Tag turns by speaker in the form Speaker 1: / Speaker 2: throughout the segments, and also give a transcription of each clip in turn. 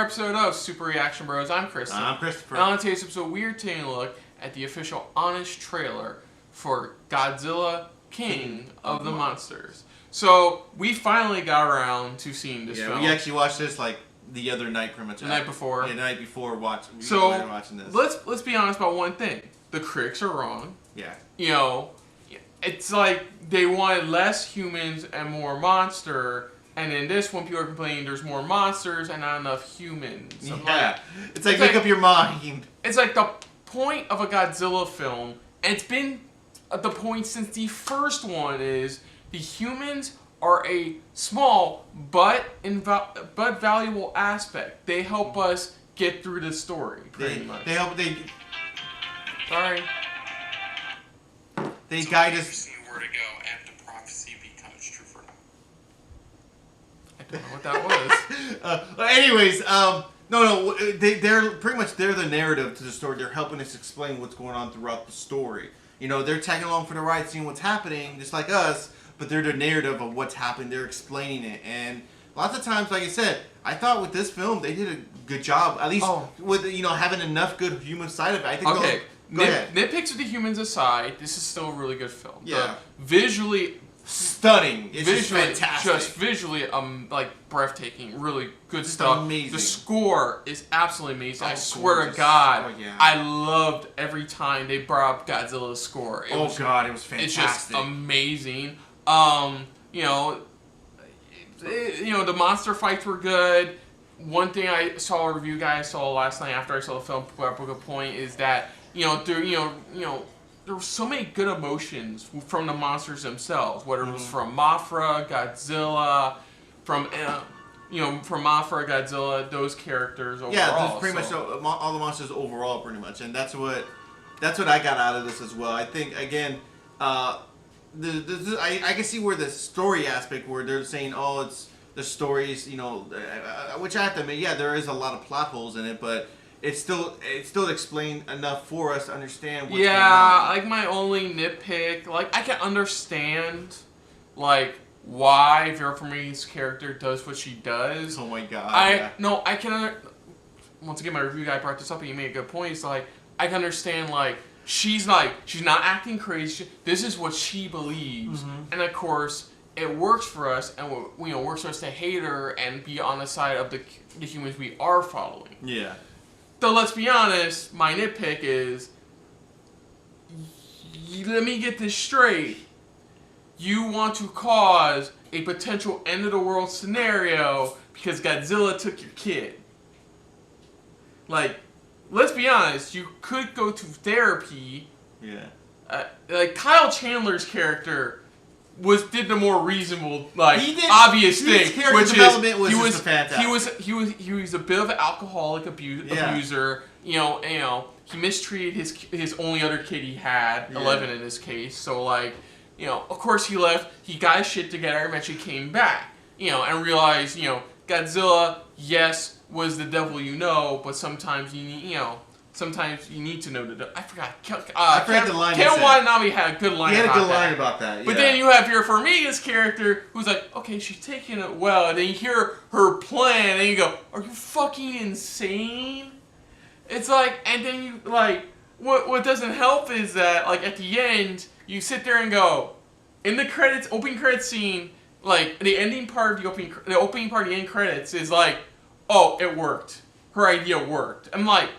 Speaker 1: episode of Super Reaction Bros. I'm Kristen.
Speaker 2: I'm Christopher.
Speaker 1: And on today's episode, we're taking a look at the official honest trailer for Godzilla, King of the Monsters. So, we finally got around to seeing this film.
Speaker 2: We actually watched this like the other night pretty much.
Speaker 1: The night before.
Speaker 2: Yeah, the night before watching this.
Speaker 1: Let's be honest about one thing. The critics are wrong.
Speaker 2: Yeah.
Speaker 1: You know, it's like they wanted less humans and more monster. And in this one, people are complaining there's more monsters and not enough humans.
Speaker 2: Yeah. It's like, make up your mind.
Speaker 1: It's like the point of a Godzilla film, and it's been the point since the first one, is the humans are a small but valuable aspect. They help us get through the story, pretty much. Sorry.
Speaker 2: They guide us.
Speaker 1: Where to go and the prophecy becomes true for now. I don't know what that was.
Speaker 2: Anyways, no, they're pretty much the narrative to the story. They're helping us explain what's going on throughout the story. You know, they're tagging along for the ride, seeing what's happening, just like us. But they're the narrative of what's happened. They're explaining it, and lots of times, like I said, I thought with this film they did a good job. At least with having enough good human side of it. I think.
Speaker 1: Okay.
Speaker 2: Go ahead.
Speaker 1: Nitpicks of the humans aside, this is still a really good film.
Speaker 2: Yeah.
Speaker 1: Visually
Speaker 2: stunning. It's
Speaker 1: visually,
Speaker 2: just fantastic.
Speaker 1: Just visually, like breathtaking. Really good stuff.
Speaker 2: Amazing.
Speaker 1: The score is absolutely amazing. I swear
Speaker 2: gorgeous.
Speaker 1: to God,
Speaker 2: Oh, yeah.
Speaker 1: I loved every time they brought up Godzilla's score.
Speaker 2: God, it was fantastic.
Speaker 1: It's just amazing. You know, the monster fights were good. One thing I saw a review guy saw last night after I saw the film put up a good point is that there were so many good emotions from the monsters themselves, whether it was from Mothra, Godzilla, from Mothra, Godzilla, those characters overall.
Speaker 2: Yeah, that's pretty much all the monsters overall, pretty much, and that's what I got out of this as well. I think again, I can see where the story aspect, where they're saying, it's the stories, which I have to admit, yeah, there is a lot of plot holes in it, but it's still explained enough for us to understand what's going on.
Speaker 1: Like my only nitpick, like I can understand, like why Vera Farmiga's character does what she does.
Speaker 2: Oh my God!
Speaker 1: I can. Once again, my review guy brought this up, and he made a good point. It's like I can understand, like she's not acting crazy. This is what she believes, and of course it works for us, and works for us to hate her and be on the side of the humans we are following.
Speaker 2: Yeah.
Speaker 1: So let's be honest, my nitpick is, let me get this straight. You want to cause a potential end of the world scenario because Godzilla took your kid. Like, let's be honest, you could go to therapy.
Speaker 2: Yeah.
Speaker 1: Like Kyle Chandler's character did the more reasonable, obvious thing, which is he was a bit of an alcoholic abuser. He mistreated his only other kid he had, 11 in this case. So of course he left. He got his shit together and eventually came back. And realized Godzilla, yes, was the devil, but sometimes you need Sometimes you need to know the. I forgot.
Speaker 2: I forgot the line.
Speaker 1: Ken Watanabe had a good line.
Speaker 2: He had a good line about that. Yeah.
Speaker 1: But then you have Vera Farmiga's character who's like, okay, she's taking it well, and then you hear her plan, and you go, "Are you fucking insane?" It's like, and then you what doesn't help is that at the end you sit there and go, in the opening credits scene, the ending part of the opening part of the end credits is oh, it worked. Her idea worked. I'm like.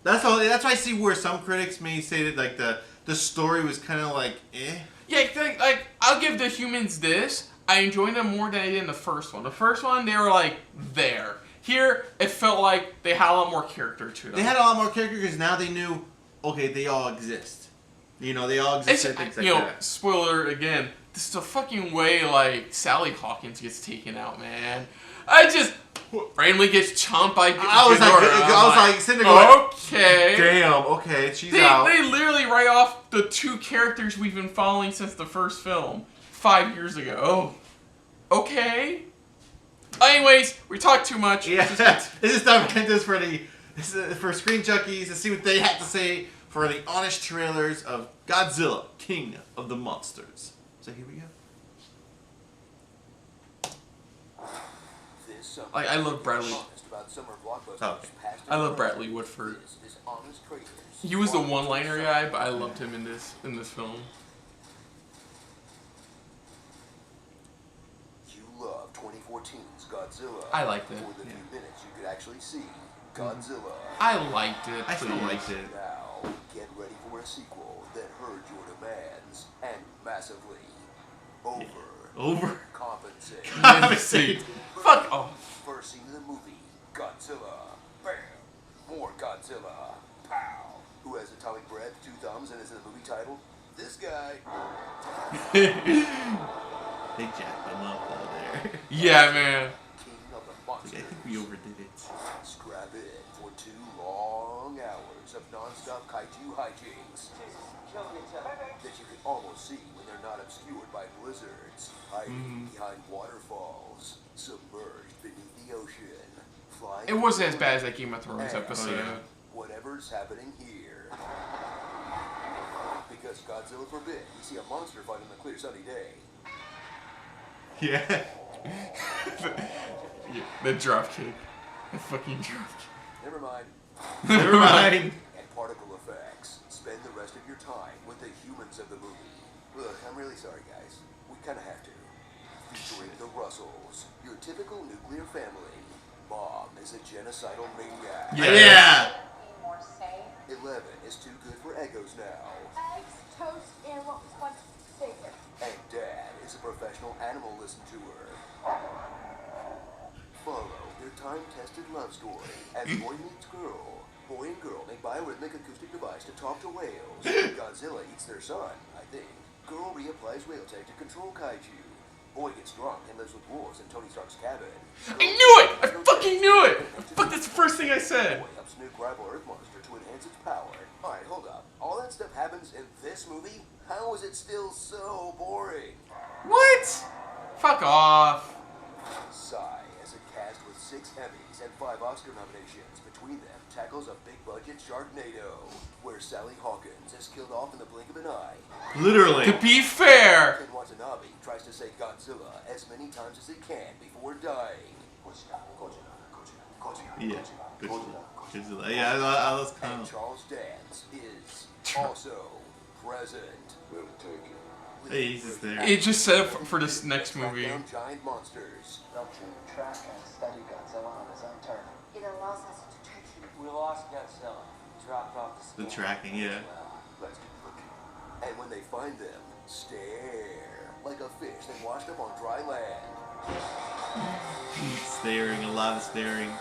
Speaker 2: That's why I see where some critics may say that the story was kind of eh.
Speaker 1: Yeah, I'll give the humans this. I enjoyed them more than I did in the first one. The first one, they were there. Here, it felt like they had a lot more character to them.
Speaker 2: They had a lot more character because now they knew, okay, they all exist. They all exist. Things like that.
Speaker 1: Spoiler again. This is the fucking way Sally Hawkins gets taken out, man. I just randomly gets chomped by.
Speaker 2: I was sitting there going,
Speaker 1: okay,
Speaker 2: damn, okay, she's out.
Speaker 1: They literally write off the two characters we've been following since the first film 5 years ago. Okay. Anyways, we talked too much.
Speaker 2: Yeah, this is time to end this for Screen Junkies to see what they had to say for the honest trailers of Godzilla, King of the Monsters. So here we go.
Speaker 3: This
Speaker 1: Like, I love Bradley. I love Bradley Whitford. He was the one-liner guy, but I loved him in this film.
Speaker 3: You love 2014's Godzilla.
Speaker 1: I liked it.
Speaker 3: For the few minutes you could actually see Godzilla.
Speaker 1: I liked it.
Speaker 2: I still liked it.
Speaker 3: Now, get ready for a sequel that heard your demands and massively
Speaker 2: Compensate.
Speaker 1: Fuck off.
Speaker 3: First scene of the movie, Godzilla. Bam. More Godzilla. Pow. Who has atomic breath, 2 thumbs, and is in the movie title? This guy.
Speaker 2: They jacked him up though there.
Speaker 1: Yeah, man.
Speaker 3: King of the monsters.
Speaker 2: I think we overdid it.
Speaker 3: Strap in for 2 long hours of non-stop kaiju hijinks that you can almost see when they're not obscured by blizzards, hiding behind waterfalls, submerged beneath the ocean, flying.
Speaker 1: It wasn't as bad as that Game of Thrones episode.
Speaker 3: Whatever's happening here. Because Godzilla forbid we see a monster fight on a clear sunny day.
Speaker 2: Yeah.
Speaker 1: The dropkick. The fucking dropkick.
Speaker 3: Never mind.
Speaker 2: Never mind.
Speaker 3: And particle effects. Spend the rest of your time with the humans of the movie. Look, I'm really sorry, guys. We kind of have to. Featuring the Russells, your typical nuclear family. Mom is a genocidal maniac.
Speaker 2: Yeah.
Speaker 3: 11 is too good for egos now.
Speaker 4: Eggs, toast, and what was once bacon.
Speaker 3: And Dad is a professional animal listener. Follow their time-tested love story as boy meets girl. Boy and girl make biorhythmic acoustic device to talk to whales. Godzilla eats their son, I think. Girl reapplies whale tech to control kaiju. Boy gets drunk and lives with wolves in Tony Stark's cabin.
Speaker 1: I knew it! I fucking knew it! Fuck, that's the first thing I said.
Speaker 3: Boy helps nuke rival Earth monster to enhance its power. Alright, hold up. All that stuff happens in this movie? How is it still so boring?
Speaker 1: What? Fuck off.
Speaker 3: Psy, as a cast with 6 Emmys and 5 Oscar nominations between them, tackles a big-budget Sharknado, where Sally Hawkins is killed off in the blink of an eye.
Speaker 2: Literally.
Speaker 1: To be fair,
Speaker 3: Ken Watanabe tries to say Godzilla as many times as he can before dying.
Speaker 2: Yeah. Godzilla. Yeah, I was kind
Speaker 3: And
Speaker 2: of.
Speaker 3: Charles Dance is also present.
Speaker 2: Hey, he's just there.
Speaker 1: it just set up for this next movie.
Speaker 3: Track down giant monsters.
Speaker 5: Not to track and study Godzilla on his own turf.
Speaker 4: It allows us to track him.
Speaker 5: We lost Godzilla. Dropped off the
Speaker 2: The tracking, yeah.
Speaker 3: Let's keep looking. And when they find them, stare like a fish that washed up on dry land.
Speaker 2: Staring, a lot of staring.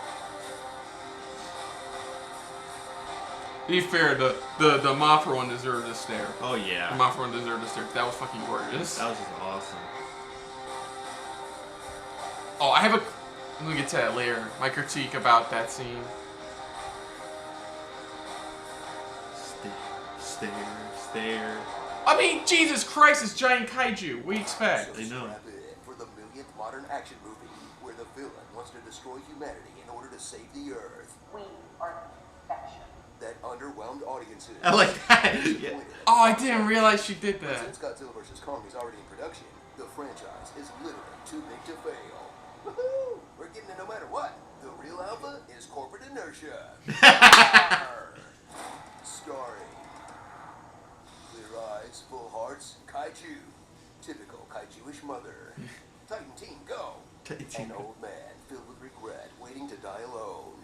Speaker 1: To be fair, the Mothra one deserved a stare.
Speaker 2: Oh
Speaker 1: The
Speaker 2: yeah.
Speaker 1: Mothra one deserved a stare. That was fucking gorgeous.
Speaker 2: That was just awesome.
Speaker 1: Oh, I'm gonna get to that later. My critique about that scene.
Speaker 2: Stare.
Speaker 1: I mean, Jesus Christ, it's giant kaiju. We expect.
Speaker 2: I know.
Speaker 3: Strap in for the millionth modern action movie where the villain wants to destroy humanity in order to save the Earth.
Speaker 4: We are perfection.
Speaker 3: That underwhelmed audiences.
Speaker 2: I like that. Yeah.
Speaker 1: Oh, I didn't realize she did that.
Speaker 3: Since Godzilla vs. Kong is already in production, the franchise is literally too big to fail. Woohoo! We're getting it no matter what. The real alpha is corporate inertia. Starring clear eyes, full hearts, kaiju. Typical kaiju-ish mother. Titan team, go! An old man filled with regret, waiting to die alone.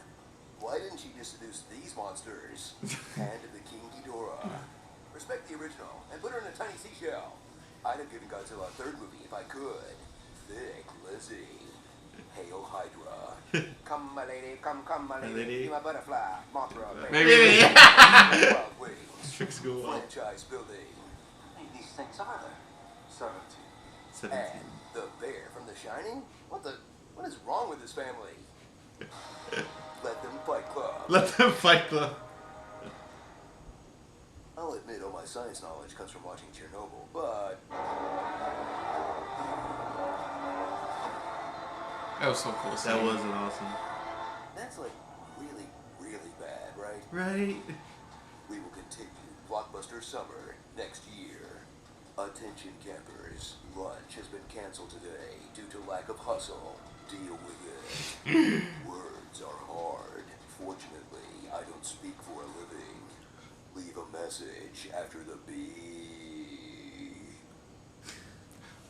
Speaker 3: Why didn't she just seduce these monsters? Hand of the King Ghidorah. Respect the original and put her in a tiny seashell. I'd have given Godzilla a 3rd movie if I could. Thick Lizzie. Hail Hydra. Come, my lady, come, my lady. Be my butterfly, Mothra, baby.
Speaker 1: Maybe.
Speaker 3: Wild Wings.
Speaker 2: Trick school.
Speaker 3: Franchise building.
Speaker 5: How many of these things are there? 17.
Speaker 2: 17.
Speaker 3: And the bear from The Shining? What is wrong with this family? Let them fight club.
Speaker 2: Let them fight club.
Speaker 3: I'll admit all my science knowledge comes from watching Chernobyl, but
Speaker 1: That was so cool.
Speaker 2: That was an awesome.
Speaker 3: that's like really, really bad, right?
Speaker 2: Right.
Speaker 3: We will continue Blockbuster Summer next year. Attention campers, lunch has been canceled today due to lack of hustle. Deal with it. Words are hard. Fortunately, I don't speak for a living. Leave a message after the beep.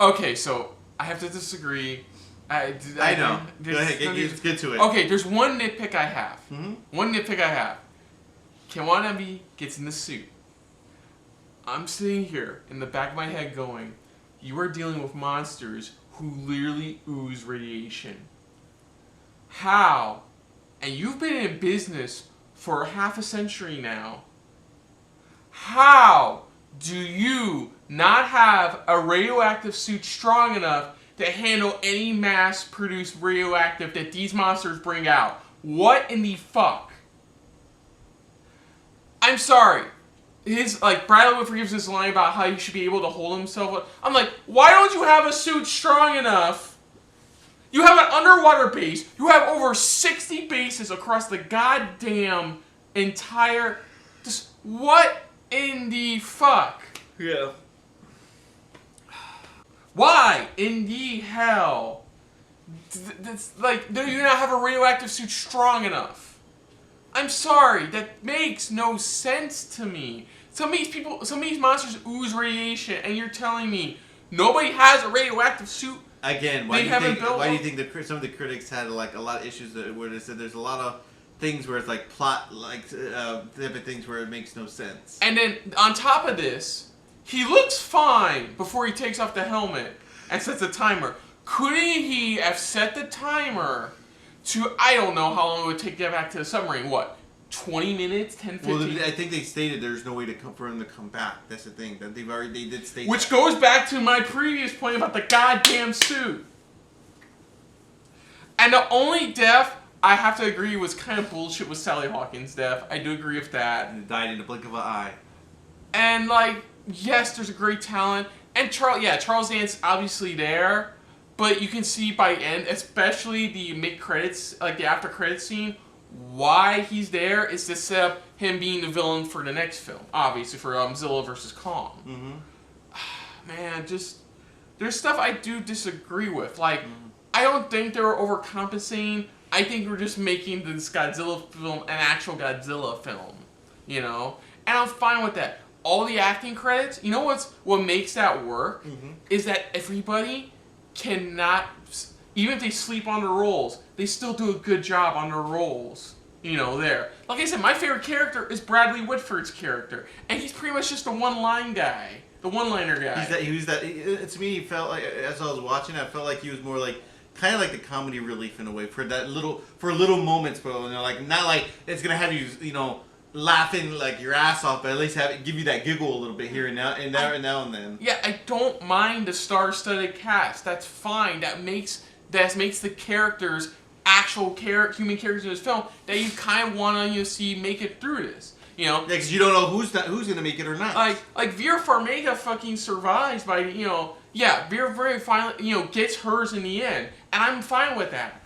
Speaker 1: Okay, so I have to disagree.
Speaker 2: I know. Go ahead, get to it.
Speaker 1: Okay, there's one nitpick I have.
Speaker 2: Mm-hmm.
Speaker 1: One nitpick I have. Kiwanabe gets in the suit. I'm sitting here in the back of my head going, you are dealing with monsters who literally ooze radiation. How? And you've been in business for half a century now. How do you not have a radioactive suit strong enough to handle any mass-produced radioactive that these monsters bring out? What in the fuck? I'm sorry. Bradley Whitford gives this line about how he should be able to hold himself. I'm like, why don't you have a suit strong enough? You have an underwater base. You have over 60 bases across the goddamn entire... Just, what in the fuck?
Speaker 2: Yeah.
Speaker 1: Why in the hell? Do you not have a radioactive suit strong enough? I'm sorry, that makes no sense to me. Some of these monsters ooze radiation, and you're telling me nobody has a radioactive suit.
Speaker 2: Again, why do you think some of the critics had a lot of issues where they said there's a lot of things where it's like plot, type of things where it makes no sense.
Speaker 1: And then on top of this, he looks fine before he takes off the helmet and sets a timer. Couldn't he have set the timer to, I don't know how long it would take to get back to the submarine? What, 20 minutes, 10, 15?
Speaker 2: Well, I think they stated there's no way for him to come back. That's the thing. That they did state.
Speaker 1: Which goes back to my previous point about the goddamn suit. And the only death I have to agree was kind of bullshit with Sally Hawkins' death. I do agree with that.
Speaker 2: And died in the blink of an eye.
Speaker 1: And yes, there's a great talent. And Charles Dance obviously there. But you can see by end, especially the mid-credits, the after-credits scene, why he's there is to set up him being the villain for the next film. Obviously, for Godzilla vs. Kong.
Speaker 2: Mm-hmm.
Speaker 1: Man, there's stuff I do disagree with. I don't think they were overcompensating. I think we're just making this Godzilla film an actual Godzilla film. You know? And I'm fine with that. All the acting credits, you know what makes that work?
Speaker 2: Mm-hmm.
Speaker 1: Is that everybody cannot, even if they sleep on their roles, they still do a good job on their roles. You know, there. Like I said, my favorite character is Bradley Whitford's character, and he's pretty much just a one-line guy, the one-liner guy.
Speaker 2: To me, he felt like, as I was watching, I felt like he was more kind of like the comedy relief in a way for little moments, but not like it's gonna have you, laughing your ass off, but at least give you that giggle a little bit here and now and then.
Speaker 1: Yeah, I don't mind the star-studded cast. That's fine. That makes the characters actual human characters in this film that you kind of want to see make it through this.
Speaker 2: Yeah, because you don't know who's gonna make it or not.
Speaker 1: Like Vera Farmiga fucking survives by Vera very finally gets hers in the end, and I'm fine with that.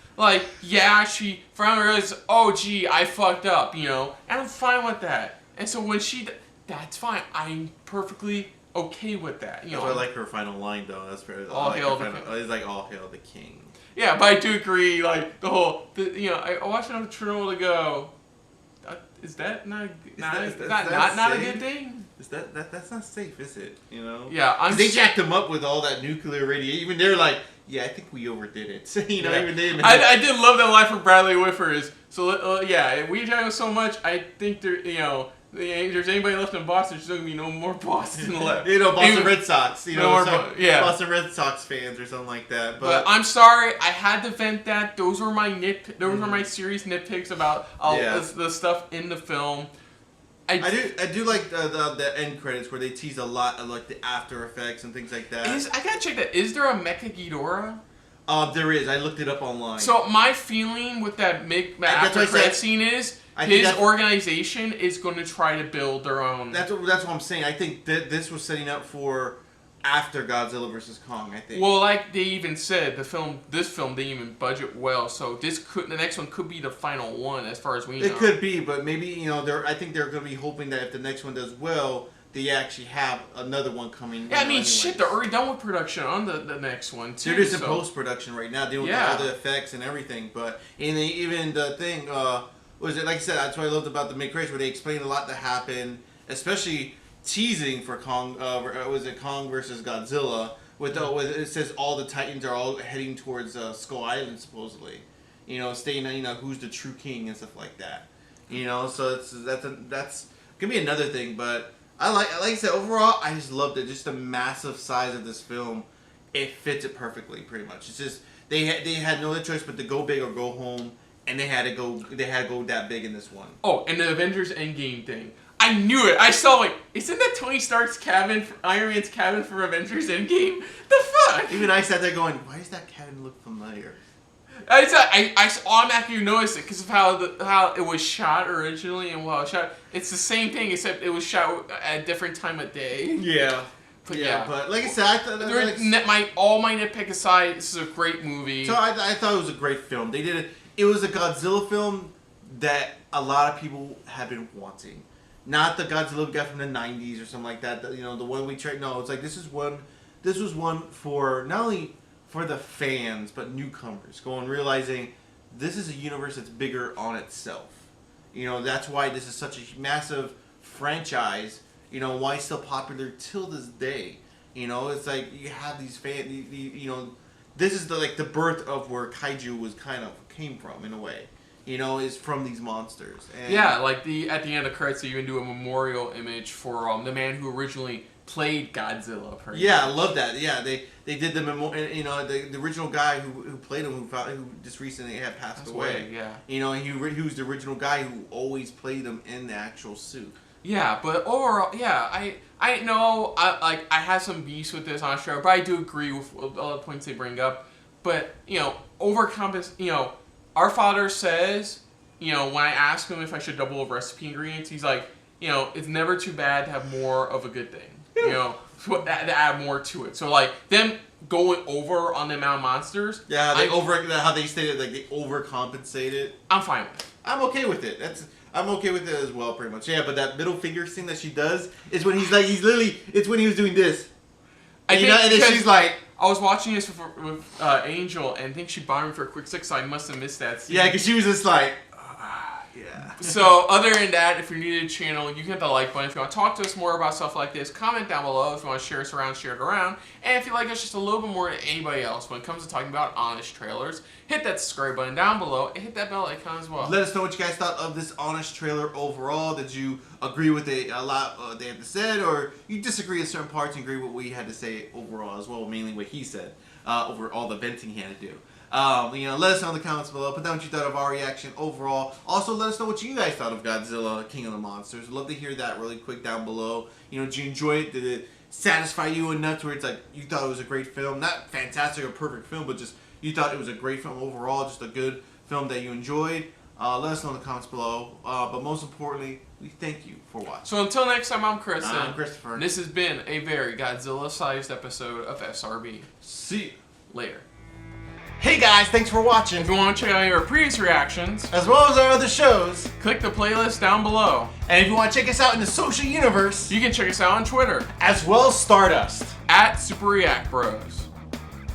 Speaker 1: She finally realizes, oh gee, I fucked up, and I'm fine with that. And so when that's fine. I'm perfectly okay with that.
Speaker 2: That's why I like her final line though. That's very
Speaker 1: all hail the king.
Speaker 2: It's like all hail the king.
Speaker 1: Yeah, but I do agree. I watched enough Chernobyl to go. Is that not a good thing?
Speaker 2: That's not safe, is it?
Speaker 1: Yeah,
Speaker 2: they jacked them up with all that nuclear radiation. Even they're like, yeah, I think we overdid it.
Speaker 1: Yeah.
Speaker 2: Even they.
Speaker 1: I did love that line from Bradley Whitford. We jacked them so much. I think if there's anybody left in Boston, there's not gonna be no more Boston left.
Speaker 2: Boston Red Sox.
Speaker 1: Boston
Speaker 2: Red Sox fans or something like that.
Speaker 1: But I'm sorry, I had to vent that. Those were my were my serious nitpicks about the stuff in the film.
Speaker 2: I do like the end credits where they tease a lot of the after effects and things like that.
Speaker 1: I gotta check that. Is there a Mecha Ghidorah?
Speaker 2: There is. I looked it up online.
Speaker 1: So my feeling with that after credit scene is his organization is going to try to build their own.
Speaker 2: That's what I'm saying. I think that this was setting up for after Godzilla vs. Kong. I think.
Speaker 1: Well, like they even said, this film didn't even budget well, so the next one could be the final one as far as we know.
Speaker 2: It could be, but maybe I think they're going to be hoping that if the next one does well, they actually have another one coming.
Speaker 1: Yeah, I mean, shit, they're already done with production on the next one, too.
Speaker 2: They're just in post-production right now, dealing with all the effects and everything. But even the thing, was it, like I said, that's what I loved about the mid-credits, where they explained a lot that happened, especially teasing for Kong, was it Kong versus Godzilla, with it says all the Titans are all heading towards Skull Island, supposedly. You know, stating, you know, who's the true king and stuff like that. You know, so that's gonna be another thing, but like I said, overall, I just loved it. Just the massive size of this film, it fits it perfectly, pretty much. It's just they had no other choice but to go big or go home, and they had to go that big in this one.
Speaker 1: Oh, and the Avengers Endgame thing, I knew it. I saw isn't that Tony Stark's cabin, Iron Man's cabin for Avengers Endgame? The fuck?
Speaker 2: Even I sat there going, why does that cabin look familiar?
Speaker 1: I automatically noticed it because of how it was shot originally and how it shot. It's the same thing except it was shot at a different time of day.
Speaker 2: Yeah. But like I said, I thought
Speaker 1: all my nitpick aside, this is a great movie.
Speaker 2: So I thought it was a great film. They did it. It was a Godzilla film that a lot of people have been wanting. Not the Godzilla we got from the '90s or something like that. You know, the one we tried. No, it's like this was one for not only for the fans, but newcomers, realizing this is a universe that's bigger on itself. You know, that's why this is such a massive franchise, you know, why it's still popular till this day. You know, it's like you have these fans, you know, this is the birth of where kaiju came from, in a way. You know, is from these monsters. And
Speaker 1: yeah, like at the end of the credits, they even do a memorial image for the man who originally played Godzilla.
Speaker 2: Yeah, I love that. Yeah, they did the you know, the original guy who played him, who just recently had passed away. Yeah. You know, he was the original guy who always played him in the actual suit.
Speaker 1: Yeah, but overall, yeah, I know I have some beefs with this on show, but I do agree with all the points they bring up. But you know, you know, our father says, you know, when I ask him if I should double over recipe ingredients, he's like, you know, it's never too bad to have more of a good thing. You know, to add more to it. So like them going over on the amount of monsters.
Speaker 2: Yeah, how they stated, like they overcompensated.
Speaker 1: I'm fine with it.
Speaker 2: I'm okay with it. I'm okay with it as well, pretty much. Yeah, but that middle finger thing that she does is when he's literally, it's when he was doing this. And then she's like,
Speaker 1: I was watching this with Angel, and I think she bought me for a quick six, so I must have missed that scene.
Speaker 2: Yeah, because she was just like, yeah.
Speaker 1: So, other than that, if you're new to the channel, you can hit the like button. If you want to talk to us more about stuff like this, comment down below. If you want to share us around, share it around. And if you like us just a little bit more than anybody else when it comes to talking about honest trailers, hit that subscribe button down below and hit that bell icon as well.
Speaker 2: Let us know what you guys thought of this honest trailer overall. Did you agree with a lot they had to say, or you disagree with certain parts and agree with what we had to say overall as well, mainly what he said over all the venting he had to do. You know, let us know in the comments below. Put down what you thought of our reaction overall. Also, let us know what you guys thought of Godzilla, King of the Monsters. I'd love to hear that really quick down below. You know, did you enjoy it? Did it satisfy you enough where it's like you thought it was a great film? Not fantastic or perfect film, but just you thought it was a great film overall, just a good film that you enjoyed. Let us know in the comments below. But most importantly, we thank you for watching.
Speaker 1: So until next time, I'm Chris.
Speaker 2: I'm Christopher.
Speaker 1: This has been a very Godzilla-sized episode of SRB.
Speaker 2: See you
Speaker 1: later.
Speaker 2: Hey guys, thanks for watching.
Speaker 1: If you want to check out our previous reactions,
Speaker 2: as well as our other shows,
Speaker 1: click the playlist down below.
Speaker 2: And if you want to check us out in the social universe,
Speaker 1: you can check us out on Twitter,
Speaker 2: as well as Stardust,
Speaker 1: @SuperReactBros.